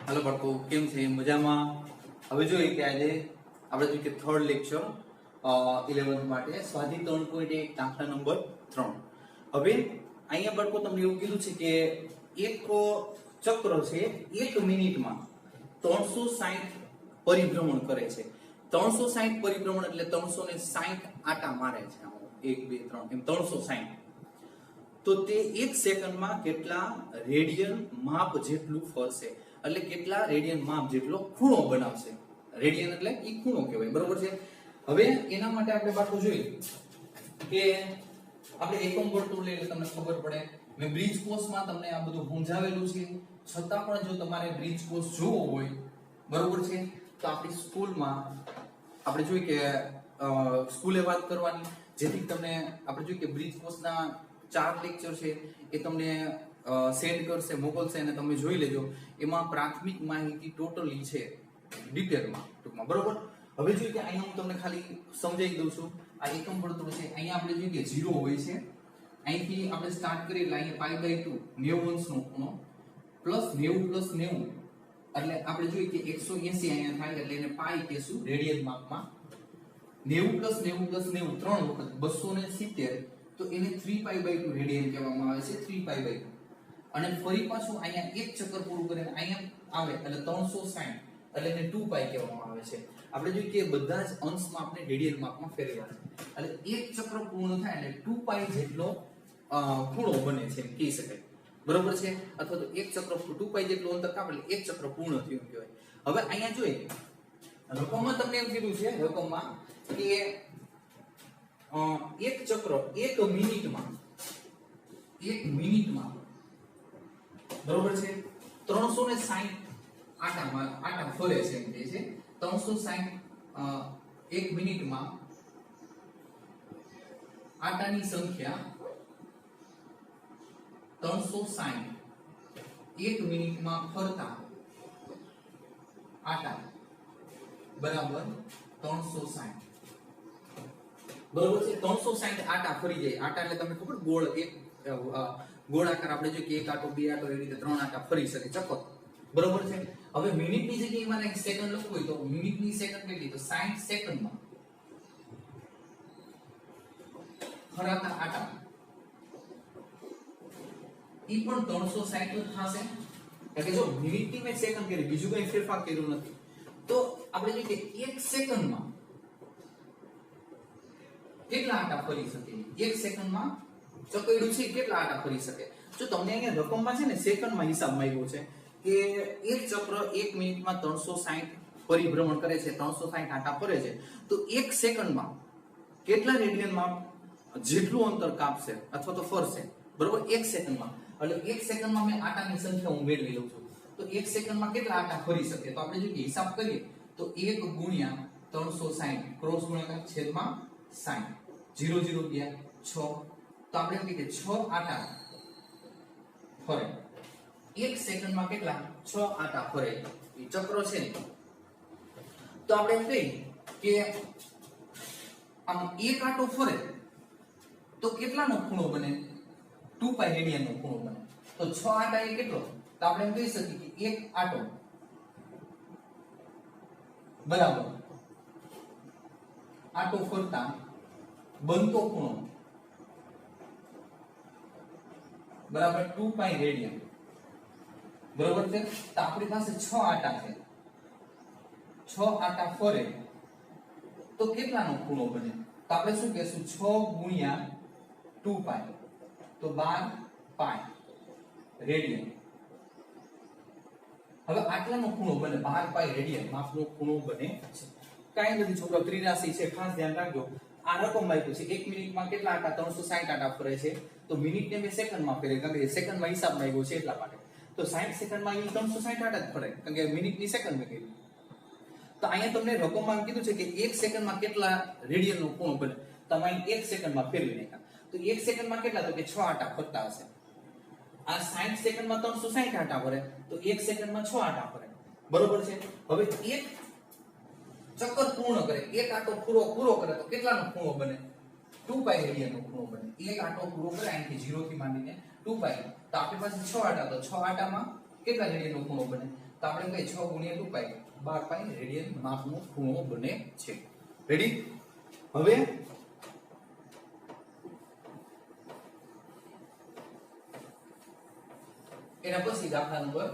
Hello बाळको केम छे मजामां। હવે જોઈએ કે આજે આપણે જોઈએ કે થર્ડ લેક્ચર 11th માટે સ્વાધ્યાય 3.1 દાખલા નંબર 3। હવે અહીંયા બાળકો તમને એવું કીધું છે કે એક ચક્ર છે 1 મિનિટમાં 360 પરિભ્રમણ કરે છે। 360 પરિભ્રમણ એટલે 360 આટા મારે છે। 1 2 3 એમ 360। તો તે 1 સેકન્ડમાં કેટલા રેડિયન માપ જેટલું ફરશે, એટલે કેટલા રેડિયન માપ જેટલો ખૂણો બનાવશે। રેડિયન એટલે ઈ ખૂણો કહેવાય, બરોબર છે। હવે એના માટે આપણે બાળકો જોઈએ કે આપણે એકમ વર્તુળ લઈએ એટલે તમને ખબર પડે। મેં બ્રિજ કોર્સમાં તમને આ બધું સમજાવેલું છે, છતાં પણ જો તમારે બ્રિજ કોર્સ જોવો હોય, બરોબર છે, તો આપણી સ્કૂલમાં આપણે જોઈએ કે સ્કૂલે વાત કરવાની, જેથી તમને આપણે જોઈએ કે બ્રિજ કોર્સના 4 લેક્ચર છે એ તમને સેન્ડ કરશે, મોકલશે અને તમે જોઈ લેજો। એમાં પ્રાથમિક માહિતી ટોટલી છે ડિટેલમાં, ટૂંકમાં, બરોબર। હવે જોઈએ કે અહીંયા હું તમને ખાલી સમજાવી દઉં છું। આ એકમ વર્તુળ છે, અહીંયા આપણે જોઈએ કે 0 હોય છે, અહીંથી આપણે સ્ટાર્ટ કરીએ એટલે અહીંયા π/2 90 અંશનો ખૂણો પ્લસ 90 + 90 એટલે આપણે જોઈએ કે 180 અહીંયા થાય એટલે એને પાઈ કહેશું રેડિયન માપમાં। 90 + 90 + 90 3 વખત 270 તો એને 3π/2 રેડિયન કહેવામાં આવે છે, 3π/2। અને ફરી પાછું અહીંયા એક ચક્કર પૂરું કરીને અહીંયા આવે એટલે 360 એટલે એને 2π કહેવામાં આવે છે। આપણે જોઈએ કે બધા જ અંશમાં આપણે રેડિયન માપમાં ફેરવ્યા છે, એટલે એક ચક્ર પૂર્ણ થાય એટલે 2π જેટલો ખૂણો બને છે એમ કહી શકાય, બરોબર છે। અથવા તો એક ચક્ર 2π જેટલું અંતર કાપે એટલે એક ચક્ર પૂર્ણ થયું કહેવાય। હવે અહીંયા જોઈએ રકમમાં તમને એમ કીધું છે, રકમમાં કે એક ચક્ર 1 મિનિટમાં બરોબર છે 360 આટા ફરે છે એમ કહે છે। 360 1 મિનિટમાં આટાની સંખ્યા 360 1 મિનિટમાં ફરતા આટા બરાબર 360, બરોબર છે। 360 આટા ફરી જાય। આટા એટલે તમને ખબર ગોળ એક ગોળાકાર આપણે જો કે એક આટો બે આટો એવી રીતે 3 આટા ફરી શકે ચક્કર, બરોબર છે। હવે મિનિટની જગ્યાએ મારે એક સેકન્ડ લખવું હોય તો મિનિટની સેકન્ડ કેટલી, તો 60 સેકન્ડમાં ફરાતા આટા ઈ પણ 360 જ થશે। એટલે જો મિનિટની મેં સેકન્ડ કરી, બીજું કઈ ફેરફાર કર્યું નથી, તો આપણે જોઈએ કે 1 સેકન્ડમાં કેટલા આટા ફરી શકે। 1 સેકન્ડમાં ચકડ્યું છે કેટલા આટા ફરી શકે। જો તમને અહીંયા રકમમાં છે ને સેકન્ડમાં હિસાબ માંગ્યો છે કે એક ચક્ર 1 મિનિટમાં 360 પરિભ્રમણ કરે છે, 360 આટા ફરે છે, તો 1 સેકન્ડમાં કેટલા રેડિયનમાં જેટલું અંતર કાપશે અથવા તો ફરશે, બરોબર। 1 સેકન્ડમાં એટલે 1 સેકન્ડમાં મેં આટાની સંખ્યા હું મેળવી લઉં છું, તો 1 સેકન્ડમાં કેટલા આટા ફરી શકે। તો આપણે જો હિસાબ કરીએ તો 1 × 360 ક્રોસ ગુણાકાર છેદમાં 60 0 0 ગયા 6, તો આપણે એમ કહીએ કે 6 આટા ફરે 1 સેકન્ડમાં કેટલા 6 આટા ફરે એ ચક્ર છે। તો આપણે એમ કહીએ કે આમ એક આટો ફરે તો કેટલાનો ખૂણો બને, 2π રેડિયનનો ખૂણો બને। તો 6 આટા એ કેટલો, તો આપણે એમ કહી શકીએ કે એક આટો બરાબર આટો ફરતા બનતો ખૂણો બરાબર 2π રેડિયન, બરોબર છે। તો આપણી પાસે 6 આટા છે, 6 આટા ફરે તો કેટલાનો ખૂણો બને, તો આપણે શું કહેશું 6 × 2π તો 12π રેડિયન। હવે આટલાનો ખૂણો બને 12π રેડિયન માપનો ખૂણો બને છે। કાઈ નથી છોકરાઓ, ત્રિરાશી છે, ખાસ ધ્યાન રાખજો। આ રકમ આપ્યું છે 1 મિનિટમાં કેટલા આટા 360 આટા ફરે છે, તો મિનિટને મેં સેકન્ડમાં ફેરવી, કારણ કે સેકન્ડમાં હિસાબ માંગ્યો છે એટલા માટે। તો 60 સેકન્ડમાં એ 360 આટા જ ફરે, કારણ કે મિનિટની સેકન્ડ મેં કીધું। તો અહીંયા તમને રકમમાં કીધું છે કે 1 સેકન્ડમાં કેટલા રેડિયનનો ખૂણો બને, તમે 1 સેકન્ડમાં ફેરવી નાખ્યા, તો 1 સેકન્ડમાં કેટલા, તો કે 6 આટા ફરતા હશે। આ 60 સેકન્ડમાં 360 આટા ફરે તો 1 સેકન્ડમાં 6 આટા ફરે, બરોબર છે। હવે એક ચક્કર પૂર્ણ કરે, એક આટો પૂરો કરે તો કેટલાનો ખૂણો બને, 2π રેડિયનનો ખૂણો બને। એક આટો પૂરો કરે અહીંથી 0 થી માંડીને 2π, તો આપણી પાસે 6 આટા, તો 6 આટામાં કેટલા રેડિયનનો ખૂણો બને, તો આપણે કહીએ 6 ગુણ્યા 2 પાઈ 12 પાઈ રેડિયન માપનો ખૂણો બને છે. રેડી? હવે એના પછી દાખલા નંબર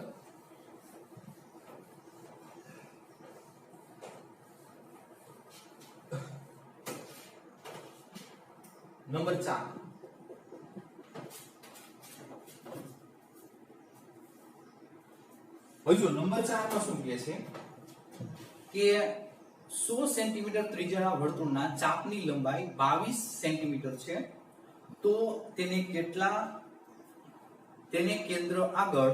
4. હજુ નંબર 4 માં શું કહે છે કે 100 સેન્ટીમીટર ત્રિજ્યાના વર્તુળના ચાપની લંબાઈ 22 સેન્ટીમીટર છે, તો તેને કેન્દ્ર આગળ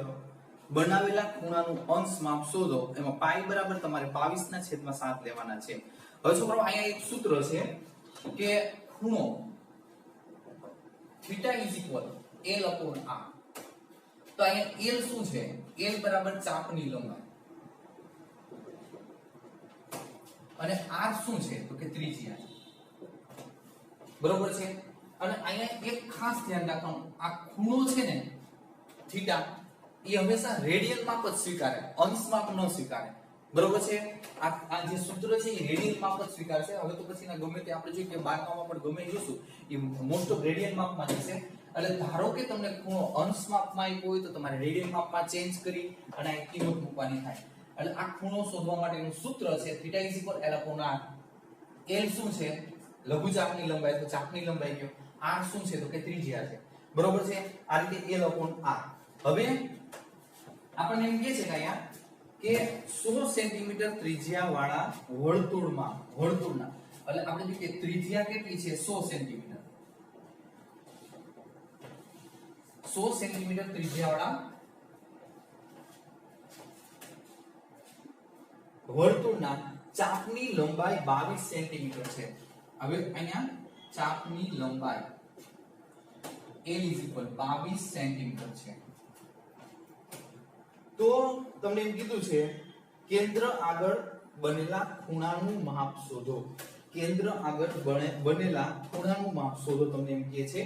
બનાવેલા ખૂણાનું અંશ માપ શોધો. એમાં પાઈ બરાબર તમારે 22/7 લેવાના છે. હવે છોકરાઓ અહીંયા એક સૂત્ર છે કે ખૂણો theta is equal L upon R. તો અહીંયા L શું છે? L બરાબર ચાપની લંબાઈ અને R શું છે? તો કે ત્રિજ્યા. બરોબર છે? અને અહીંયા એક ખાસ ધ્યાન રાખવાનું, આ ખૂણો છે ને થીટા, એ હંમેશા રેડિયન માપ જ સ્વીકારે, અંશ માપ ન સ્વીકારે. બરોબર છે? આ જે સૂત્ર છે એ રેડિયન માપ જ સ્વીકારે છે. હવે તો પછીના ગમે તે આપણે જોઈએ કે 12માં પણ ગમે જોશું એ મોસ્ટ ઓફ રેડિયન માપમાં જશે. એટલે ધારો કે તમને ખૂણો અંશ માપમાં આપ્યો હોય તો તમારે રેડિયન માપમાં ચેન્જ કરી અને આ કિંમત મૂકવાની થાય. એટલે આ ખૂણો શોધવા માટેનું સૂત્ર છે theta is equal L upon R. L શું છે? લઘુચાપની લંબાઈ, તો ચાપની લંબાઈ ગયો. R શું છે? તો કે ત્રિજ્યા છે. બરોબર છે? આ રીતે L અપોન R. હવે આપણને એમ કહે છે કે અહીંયા કે 100 સેન્ટીમીટર ત્રિજ્યા વાળા વર્તુળના એટલે આપણે જે ત્રિજ્યા કેટલી છે? 100 સેન્ટીમીટર. 100 સેન્ટીમીટર ત્રિજ્યા વાળા વર્તુળના ચાપની લંબાઈ 22 સેન્ટીમીટર છે. હવે અહીંયા ચાપની લંબાઈ L = 22 સેન્ટીમીટર છે. તો તમને એમ કીધું છે કેન્દ્ર આગળ બનેલા ખૂણાનું માપ શોધો. કેન્દ્ર આગળ બનેલા ખૂણાનું માપ શોધો તમને એમ કહે છે.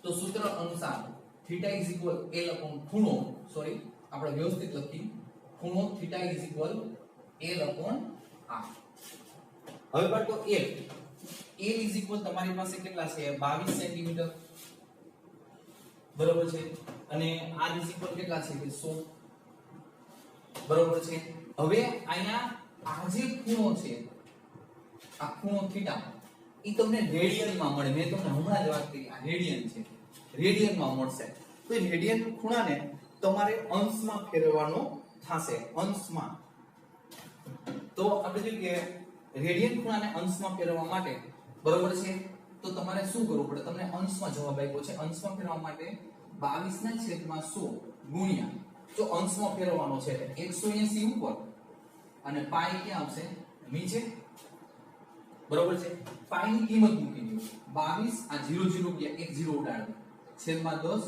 તો સૂત્ર અનુસાર theta is equal L upon ખૂણો, સોરી આપણે વ્યવસ્થિત લખી, ખૂણો theta is equal L upon R. હવે બાળકો L ઇઝ ઇક્વલ તમારી પાસે કેટલા છે? 22 સેન્ટીમીટર. બરોબર છે? અને R ઇઝ ઇક્વલ કેટલા છે? કે 100. બરોબર છે? હવે અહીંયા આ જે ખૂણો છે, આ ખૂણો થીટા, ઈ તમને રેડિયનમાં મળે. મેં તમને હમણાં જ વાત કરી, આ રેડિયન છે, રેડિયનમાં મળશે. તો રેડિયન ખૂણાને તમારે અંશમાં ફેરવવાનો થશે. અંશમાં તો આપણે જોઈએ કે રેડિયન ખૂણાને અંશમાં ફેરવવા માટે, બરોબર છે, તો તમારે શું કરવું પડે? તમને અંશમાં જવાબ આપ્યો છે. અંશમાં ફેરવવા માટે 22/100 ગુણ્યા, જો અંશમાં ફેરવવાનો છે એટલે 180 ઉપર અને પાઈ ક્યાં આવશે? નીચે. બરોબર છે? પાઈ ની કિંમત મૂકી દો. 22 આ 0 0 ગયા, 1 0 ઉડાડો, છેદમાં 10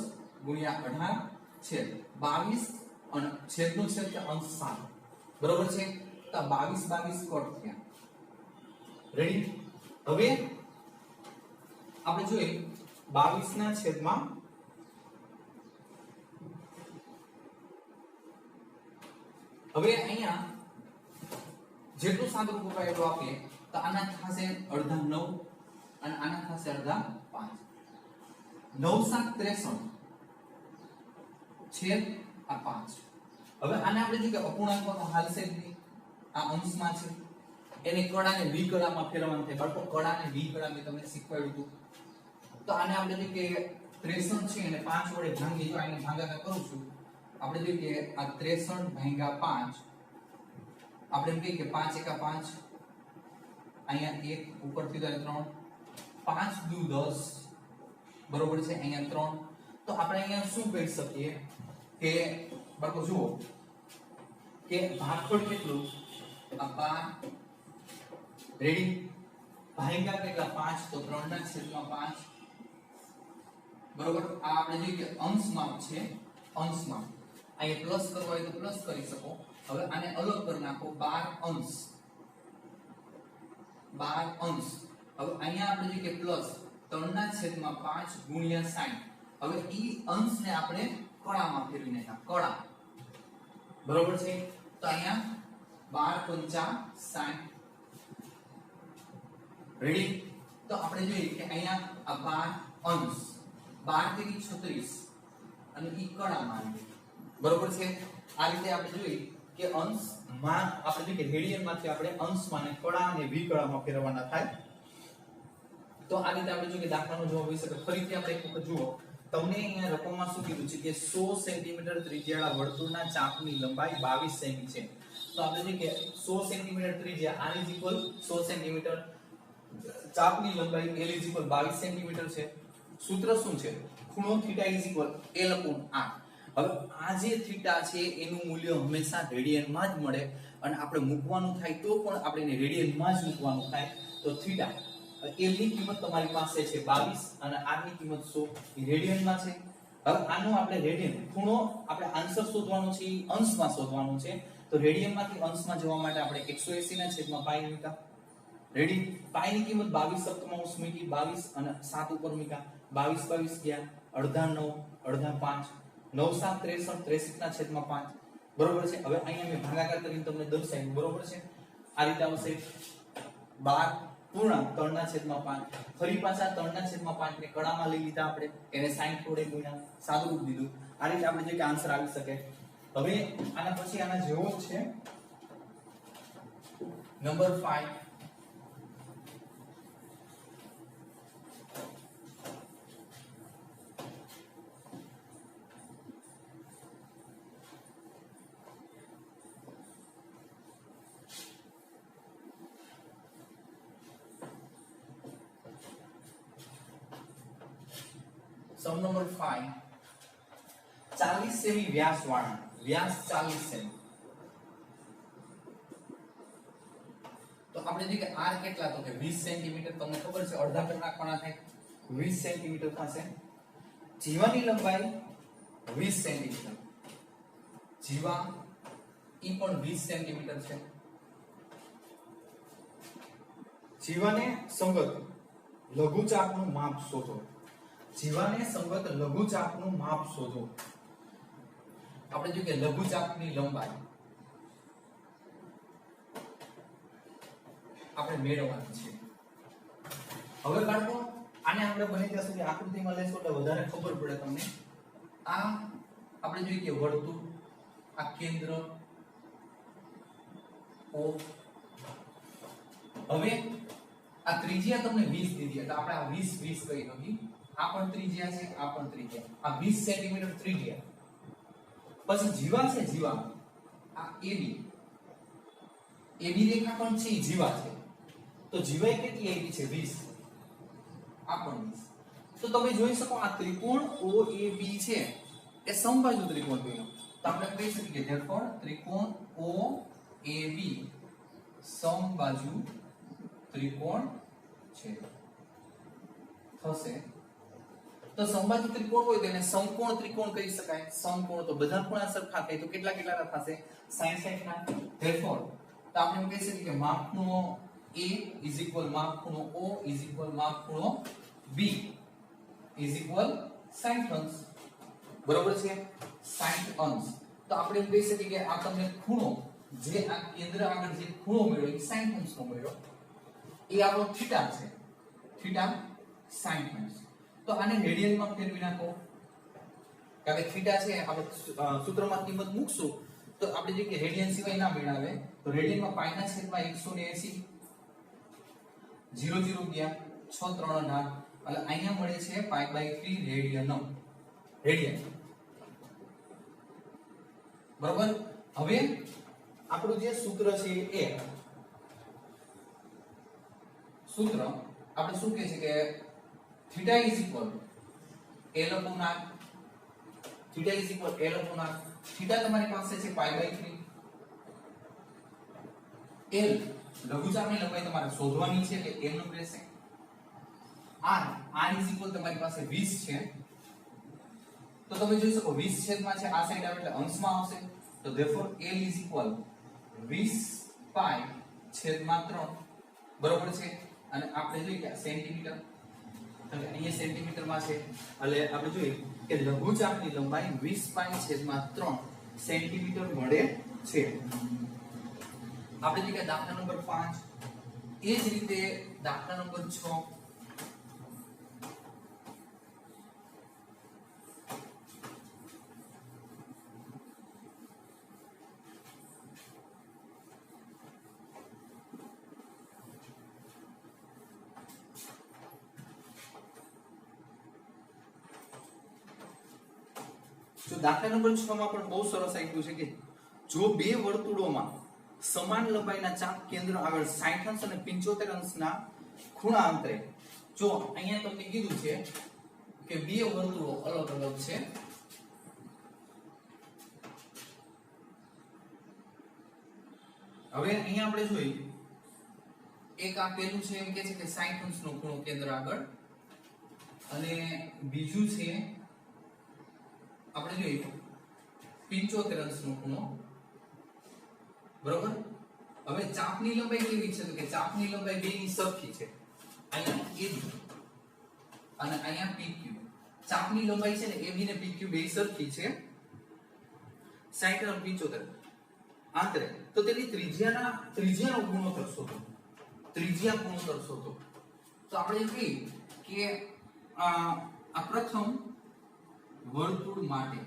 ગુણ્યા 18 છેદ 22 અને છેદનું છેદ કે અંશ 7. બરોબર છે? તો 22 કટ થયા. રેડી? હવે આપણે જોઈએ 22 ના છેદમાં હવે અહીંયા જેટલું સાદું રૂપાય એટલું આપીએ તો આના થશે અડધા 9 અને આના થશે અડધા 5. 9 7 63 છેદ આ 5. હવે આને આપણે જે કે અપૂર્ણાંકમાં હાલશે જ નહીં, આ અંશમાં છે, એને કડાને વિકડામાં ફેરવવાનું થાય. બાળકો કડાને વિકડા મેં તમને શીખવાડ્યું હતું. તો આને આપણે જે કે 63 છે એને 5 વડે ભાંગી, જો આને ભાગાકાર કરું છું, આપણે જોઈએ કે આ 63 ભાગ્યા 5, આપણે એમ કહીએ કે 5 એકા 5, અહીંયા 1 ઉપરથી 3, 5 દુ 10, બરોબર છે, અહીંયા 3. તો આપણે અહીંયા શું કહી શકીએ કે બાળકો જુઓ કે ભાગફળ કેટલું? આ 12. રેડી? ભાગ્યા કેટલા? 5. તો 3 ના છેદમાં 5. બરોબર? આ આપણે જોઈએ કે અંશમાં છે, અંશમાં. અહીંયા પ્લસ કરવો હોય તો પ્લસ કરી શકો. હવે આને અલગ કરી નાખો, 12 અંશ. 12 અંશ. હવે અહીંયા આપણે જોઈએ કે પ્લસ 3 ના છેદમાં 5 ગુણ્યા 60. હવે ઈ અંશને આપણે કળામાં ફેરવી નાખ્યા, કળા. બરોબર છે. તો અહીંયા 12 × 5 = 60. રેડી. તો આપણે જોઈએ કે અહીંયા આ 12 અંશ 12 × 36 અને ઈ કળામાં આવી. બરોબર છે. આ રીતે આપણે જોઈએ કે અંશમાં આપણે જોઈએ કે રેડિયનમાંથી આપણે અંશમાં ને કળા અને વિકળામાં ફેરવવાના થાય. તો આ રીતે આપણે જોઈએ કે દાખલાનો જવાબ હોઈ શકે. ફરીથી આપણે એક વખત જુઓ. તમને અહીંયા રકમમાં શું કીધું છે કે 100 સેન્ટીમીટર ત્રિજ્યાવાળા વર્તુળના ચાપની લંબાઈ 22 સેમી છે. તો આપણે જોઈએ કે 100 સેન્ટીમીટર ત્રિજ્યા r = 100 સેન્ટીમીટર, ચાપની લંબાઈ l = 22 સેન્ટીમીટર છે. સૂત્ર શું છે? ખૂણો θ = l/r. હવે આ જે થીટા છે એનું મૂલ્ય હંમેશા રેડિયનમાં જ મળે અને આપણે મૂકવાનું થાય તો પણ આપણે એને રેડિયનમાં જ મૂકવાનું થાય. તો થીટા l ની કિંમત તમારી પાસે છે 22 અને r ની કિંમત 100 એ રેડિયનમાં છે. હવે આનો આપણે રેડિયન ખૂણો આપણે આન્સર શોધવાનો છે એ અંશમાં શોધવાનો છે. તો રેડિયનમાંથી અંશમાં જવા માટે આપણે 180/π મૂક્યા. રેડી. પાઈ ની કિંમત 22 મૂકી, 22 અને 7 ઉપર મૂક્યા. 22 ગયા, અડધા 9, અડધા 5, 9 7 63, 63/5. બરોબર છે. હવે અહીંયા મેં ભાગાકાર કરીને તમને દર્શાવ્યું. બરોબર છે. આ રીતે આવશે 12 3/5. ફરી પાછા 3/5 ને કળામાં લઈ લીધા આપણે, એને 60 વડે ગુણ્યા, સાદું રૂપ દીધું. આ રીતે આપણે જે કે આન્સર આવી શકે. હવે આના પછી આના જેવો જ છે નંબર 5. સમ નંબર 5. 40 સેમી વ્યાસ વાળા, વ્યાસ 40 સેમી. તો આપણે જે કે r કેટલા, તો કે 20 સેન્ટીમીટર. તમને ખબર છે અડધા પર નાખવાના થાય 20 સેન્ટીમીટર થશે. જીવાની લંબાઈ 20 સેન્ટીમીટર. જીવા ઈ પણ 20 સેન્ટીમીટર છે. જીવાને સંગત લઘુચાપનું માપ શોધો. જીવાને સંગત લઘુચાપનું માપ શોધો. આપણે જો કે લઘુચાપની લંબાઈ આપણે મેળવવાની છે. હવે બાળકો આને આપણે બને ત્યાં સુધી આકૃતિમાં લેશો એટલે વધારે ખબર પડે તમને. આ આપણે જોઈએ કે વર્તુળ, આ કેન્દ્ર O. હવે આ ત્રિજ્યા તમને 20 દીધી એટલે આપણે આ 20 કહી નાખી. આ પણ ત્રિજ્યા છે, આ પણ ત્રિજ્યા. આ 20 સેન્ટીમીટર ત્રિજ્યા. પછી જીવા છે, જીવા આ AB રેખા પણ છે, જીવા છે. તો જીવા કેટલી આવી છે? 20. આ પણ 20. તો તમે જોઈ શકો આ ત્રિકોણ OAB છે એ સમબાજુ ત્રિકોણ બન્યો. તો આપણે કહી શકીએ કે therefore ત્રિકોણ OAB સમબાજુ ત્રિકોણ છે થશે. તો સમબાજુ ત્રિકોણ હોય તો એને સમકોણ ત્રિકોણ કહી શકાય. સમકોણ તો બધા ખૂણા સરખા થાય તો કેટલા થશે? 60 ના. therefore તો આપણે એમ કહી શકીએ કે માપખૂણો A = માપખૂણો O = માપખૂણો B = 60 અંશ. બરોબર છે? 60 અંશ. તો આપણે એમ કહી શકીએ કે આ તમને ખૂણો જે આ કેન્દ્ર આગળ જે ખૂણો મળ્યો એ 60 અંશનો મળ્યો. એ આપણો થીટા છે. થીટા 60 અંશ. તો આને રેડિયનમાં ફેરવી નાખો. કારણ કે થીટા છે આપણે સૂત્રમાં કિંમત મૂકશું તો આપણે જે કે રેડિયન સિવાય ના મેળવે. તો રેડિયનમાં π/180 0 0 ગયા 6 3 18 એટલે અહીંયા મળે છે π/3 રેડિયન. બરોબર. હવે આપણું જે સૂત્ર છે એ સૂત્ર આપણે શું કહે છે કે theta = L/r. theta = L/r. theta તમારી પાસે છે π/3. L લઘુચાપની લંબાઈ તમારે શોધવાની છે એટલે m નું રહેશે. r = તમારી પાસે 20 છે. તો તમે જોઈ શકો 20 છેદમાં છે, આ સાઈડ આવે એટલે અંશમાં આવશે. તો therefore L = 20π/3. બરોબર છે. અને આપણે જોઈએ કે સેન્ટીમીટર, એટલે અહીંયા સેન્ટીમીટરમાં છે એટલે આપણે જોઈએ કે લઘુચાપની લંબાઈ 20π/3 સેન્ટીમીટર મળે છે. આપણે જે કે દાખલા નંબર 5 એ જ રીતે દાખલા નંબર 6 જો દાખલા નંબર 6 માં પણ બહુ સરસ આપ્યું છે કે જો બે વર્તુળોમાં સમાન લંબાઈના ચાપ કેન્દ્ર આગળ 60 અંશ અને 75 અંશના ખૂણા અંતરે, જો અહીંયા તમને કીધું છે કે બે વર્તુળો અલગ અલગ છે, હવે અહીંયા આપણે જોઈએ એક આ પેલું છે એમ કે છે કે 60 અંશનો ખૂણો કેન્દ્ર આગળ અને બીજું છે આપણે જોઈએ 75 અંશનો ખૂણો, બરોબર. હવે ચાપની લંબાઈ કેવી છે તો કે ચાપની લંબાઈ બેની સરખી છે, અહીંયા AB અને અહીંયા PQ. ચાપની લંબાઈ છે ને AB ને PQ બે સરખી છે, 60 અને 75 આંતરે. તો તેની ત્રિજ્યાનો ગુણોત્તર શોધો, ત્રિજ્યા ગુણોત્તર શોધો. તો આપણે એમ કહીએ કે આ પ્રથમ વર્તુળ માટે,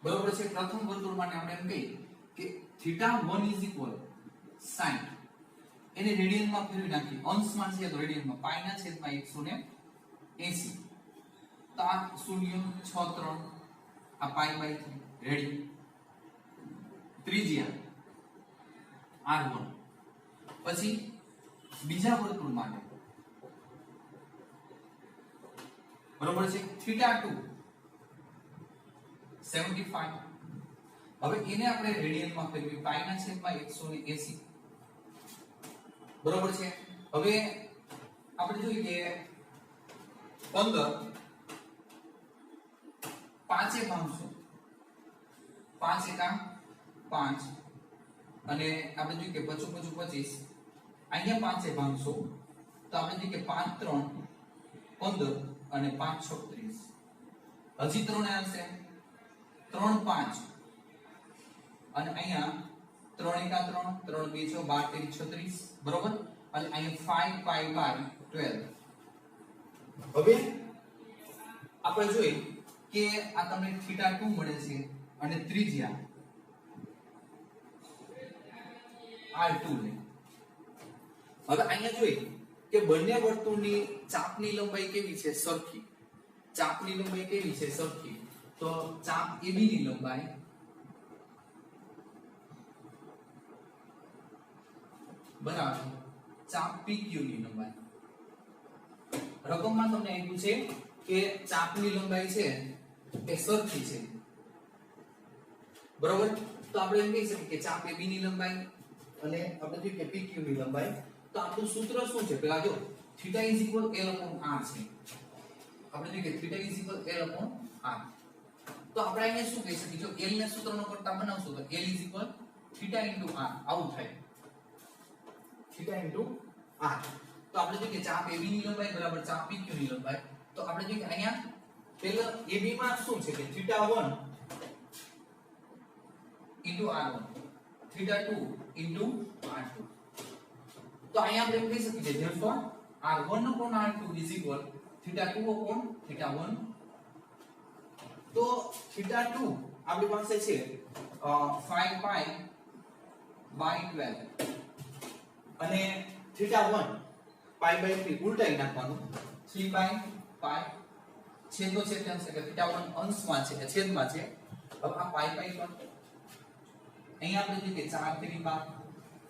બરોબર છે, પ્રથમ વર્તુળ માટે આપણે એમ કહીએ કે θ1 sin, એને રેડિયનમાં ફેરવી નાખી, અંશમાં છે તો રેડિયનમાં પાઈ ના છેદમાં 180. તો આ 0 6 3 આ પાઈ બાય 3 રેડી. ત્રિજ્યા r1. પછી બીજા વર્તુળ માટે, બરોબર છે, θ2 75. હવે એને આપણે રેડિયનમાં ફેરવી પાઈ ના છેદમાં 180, બરોબર છે. હવે આપણે જોઈએ કે 15 પાંચે ભાગશું, 5 એકા 5 અને આપણે જોઈએ કે 25 25, અહીંયા પાંચે ભાગશું તો આપણે જોઈએ કે 5 3 15 અને 5 6 30. હજી 3 આવશે, 3 5 અને અહીંયા 3 એકા 3 3 2 6 12 13 36, બરોબર. અને અહીંયા 5 પાઈ બાય 12. હવે આપણે જોઈએ કે આ તમને θ2 મળે છે અને ત્રિજ્યા r2 લે. હવે અહીંયા જોઈએ કે બંને વર્તુળની ચાપની લંબાઈ કેવી છે, સરખી. ચાપની લંબાઈ કેવી છે, સરખી. તો ચાપ AB ની લંબાઈ બરાબર ચાપ PQ ની લંબાઈ. રકમમાં તમને આપ્યું છે કે ચાપની લંબાઈ છે એ સરખી છે, બરોબર. તો આપણે એમ કહી શકીએ કે ચાપ AB ની લંબાઈ અને આપણે જોઈએ કે PQ ની લંબાઈ. તો આપણું સૂત્ર શું છે, પેલા જો θ L/r છે, આપણે જોઈએ કે θ L/r. તો આપણે અહીંયા શું કહી શકીએ, જો L ને સૂત્રનો કરતા બનાવશું તો L θ × r આવું થાય, θ × r. તો આપણે જોઈએ કે ચાપ AB ની લંબાઈ બરાબર ચાપ PQ ની લંબાઈ. તો આપણે જોઈએ કે અહીંયા પેલા AB માં શું છે કે θ1 × r1, θ2 × r2. તો અહીંયા આપણે એમ કહી શકીએ કે therefore r1/r2 = θ2/θ1. તો θ2 આપણી પાસે છે 5 પાઈ બાય 12 અને θ1 પાઈ બાય 3 ઉલટાઈ નાખવાનું, 3 બાય પાઈ છેદનો છેદ કેમ છે કે θ1 અંશમાં છે છેદમાં છે. હવે આ પાઈ પાઈ પર અહીંયા આપણે જોઈએ કે 4 3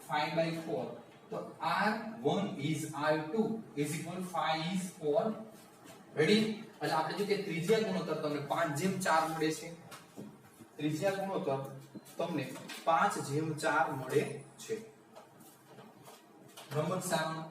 5 બાય 4. તો r1 is r2 is equal 5 is 4. Ready. એટલે આપણે જોઈએ કે ત્રિજ્યા ગુણોત્તર તમને 5/4 મળે છે, ત્રિજ્યા ગુણોત્તર તમને 5/4 મળે છે. નંબર 7.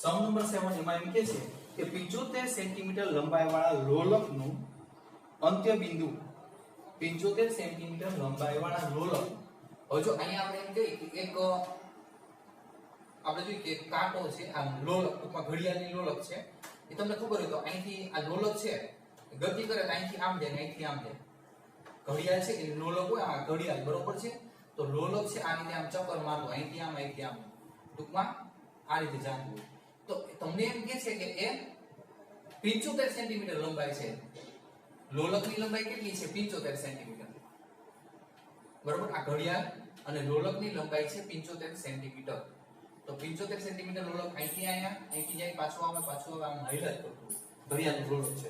સમ નંબર 7 એમાં એમ કે છે કે 75 સેન્ટીમીટર લંબાઈવાળા લોલકનું અંત્ય બિંદુ 75 સેન્ટીમીટર લંબાઈવાળા લોલક. હવે જો અહીંયા આપણે એમ કહીએ કે એક આપણે જોઈએ કે કાંટો છે આ લોલક ટૂંકમાં ઘડિયાળની લોલક છે એ તમને ખબર હોય તો અહીંથી આ લોલક છે ગતિ કરે તો અહીંથી આમ જાય ને અહીંથી આમ જાય. ઘડિયાળ છે એ લોલક હોય આ ઘડિયાળ બરોબર છે તો લોલક છે આ રીતે આમ ચક્કર મારતો અહીંથી આમ ટૂંકમાં આ રીતે જાતું હોય તો તમને એમ કહે છે કે એ 75 સેન્ટીમીટર લંબાઈ છે. લોલકની લંબાઈ કેટલી છે 75 સેન્ટીમીટર બરોબર. આ ઘડિયાળ અને લોલકની લંબાઈ છે 75 સેન્ટીમીટર. તો 75 સેન્ટીમીટર લોલક અહીંથી અહીંથી જાય પાછું આવે આમ હાઈલાઈટ કરતું ઘડિયાળનું લોલક છે.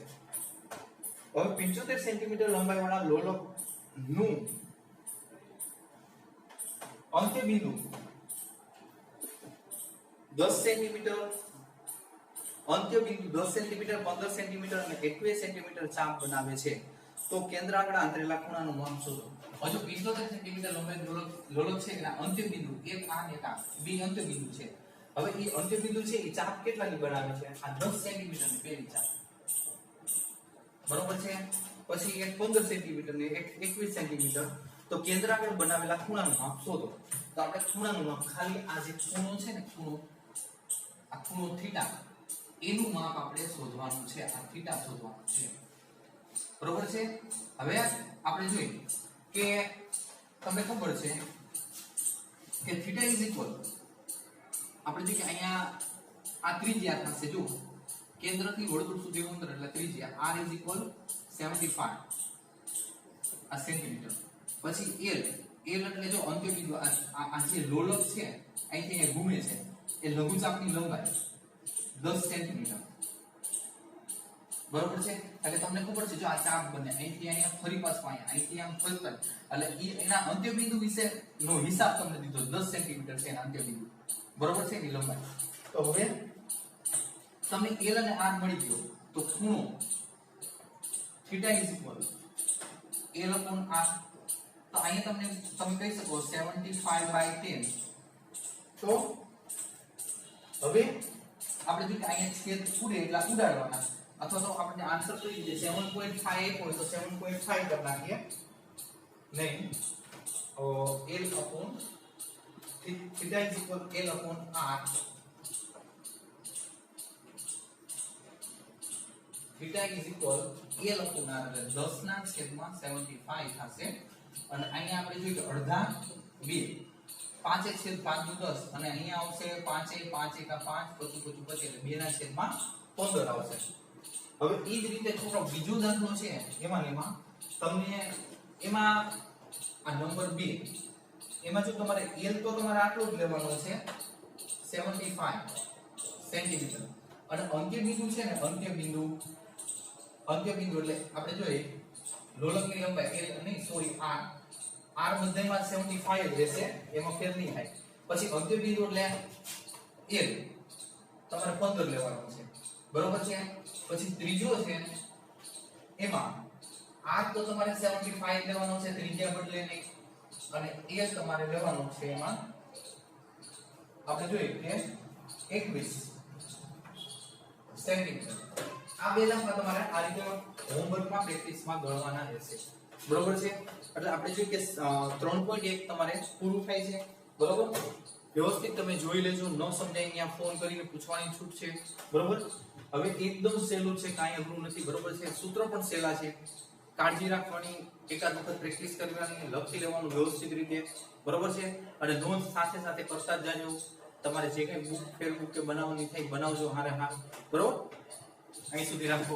હવે 75 સેન્ટીમીટર લંબાઈવાળા લોલક નું અંત્ય બિંદુ 10 સેન્ટીમીટર અંત્ય બિંદુ 10 સેન્ટીમીટર 15 સેન્ટીમીટર અને 21 સેન્ટીમીટર ચાપ બનાવે છે. તો કેન્દ્ર આગળ આંતરેલા ખૂણાનું માપ શોધો. હજુ 75 સેન્ટીમીટર લંબાઈ લોલક છે એના અંત્ય બિંદુ એક આ ને આ બે અંત્ય બિંદુ છે. હવે એ અંત્ય બિંદુ છે એ ચાપ કેટલાની બનાવે છે? આ 10 સેન્ટીમીટરની પેલી ચાપ બરોબર છે. પછી એક 15 સેન્ટીમીટર ને એક 21 સેન્ટીમીટર. તો કેન્દ્ર આગળ બનાવેલા ખૂણાનું માપ શોધો. તો આપણે ખૂણાનું માપ ખાલી આ જે ખૂણો છે ને આ ખૂણો થીટા એનું માપ આપણે શોધવાનું છે. આ થીટા શોધવાનું છે બરોબર છે. હવે આપણે જોઈએ કે તમને ખબર છે કે થીટા ઇઝ ઇક્વલ આપણે જોઈએ કે અહીંયા આ ત્રિજ્યા થશે જો કેન્દ્રથી વર્તુળ સુધીનું અંતર એટલે ત્રિજ્યા r ઇઝ ઇક્વલ 75 આ સેન્ટીમીટર. પછી l એટલે જો અંત્ય બિંદુ આ જે લોલક છે અહીંથી અહીંયા ઘૂમે છે એ લઘુચાપની લંબાઈ 10 સેન્ટીમીટર બરોબર છે. એટલે તમને ખબર છે જો આ ચાપ બને અહીંથી અહીંયા ફરી પાછું અહીંથી આમ ફરતા એટલે એના અંત્ય બિંદુ વિશે નો હિસાબ તમને દીધો 10 સેન્ટીમીટર છે એના અંત્ય બિંદુ બરોબર છે એની લંબાઈ. તો હવે તમને l અને r મળી ગયો તો ખૂણો theta is equal l upon r. તો અહીંયા તમે કહી શકો 75/10. તો હવે આપણે જો કે અહીંયા છેદ ઉડે એટલે ઉડાડવાના અથવા તો આપણે આન્સર કરી દઈએ 7.5 હોય તો 7.5 કરી નાખીએ નહીં l upon theta is equal l upon r. theta is equal l upon r એટલે 10 ના છેદમાં 75 થશે. અને અહીંયા આપણે જોઈએ કે અડધા 2 5/5 નું 10 અને અહીંયા આવશે 5/5 પછી એટલે 2 ના છેદમાં 15 આવશે. હવે એ જ રીતે છોકરો બીજો દાખલો છે એમાં તમને એમાં આ નંબર 2 એમાં જો તમારે l તો તમારે આટલો જ લેવાનો છે 75 સેન્ટીમીટર અને અંત્ય બિંદુ છે ને અંત્ય બિંદુ એટલે આપણે જોઈએ લોલકની લંબાઈ l નહીં સોરી r મધ્યમાં 75 જ રહેશે એમાં ફેર નહીં થાય. પછી અંત્ય બિંદુ એટલે l તમારે 15 લેવાનો છે બરોબર છે. પછી ત્રીજો છે એમાં r તો તમારે 75 લેવાનો છે ત્રિજ્યા બદલે નહીં અને l તમારે લેવાનો છે એમાં આપણે જોઈએ કે 21 સેન્ટીમીટર. આ બે દાખલા તમારે આ રીતે હોમવર્કમાં પ્રેક્ટિસમાં ગણવાના રહેશે બરોબર છે. એટલે આપણે જોઈએ કે 3.1 તમારે પૂરું થાય છે બરોબર. વ્યવસ્થિત તમે જોઈ લેજો ન સમજાય અહીંયા ફોન કરીને પૂછવાની છૂટ છે બરોબર. હવે એકદમ સહેલું છે કાંઈ અઘરું નથી બરોબર છે. સૂત્ર પણ સહેલા છે કાળજી રાખવાની એકાદ વખત પ્રેક્ટિસ કરવાની લખી લેવાનું વ્યવસ્થિત રીતે બરોબર છે. અને નોંધ સાથે સાથે કરતા જ જાજો. તમારે જે કંઈ બુક ફેર બુક કે બનાવવાની થાય બનાવજો હારે હા બરોબર. અહીં સુધી રાખો.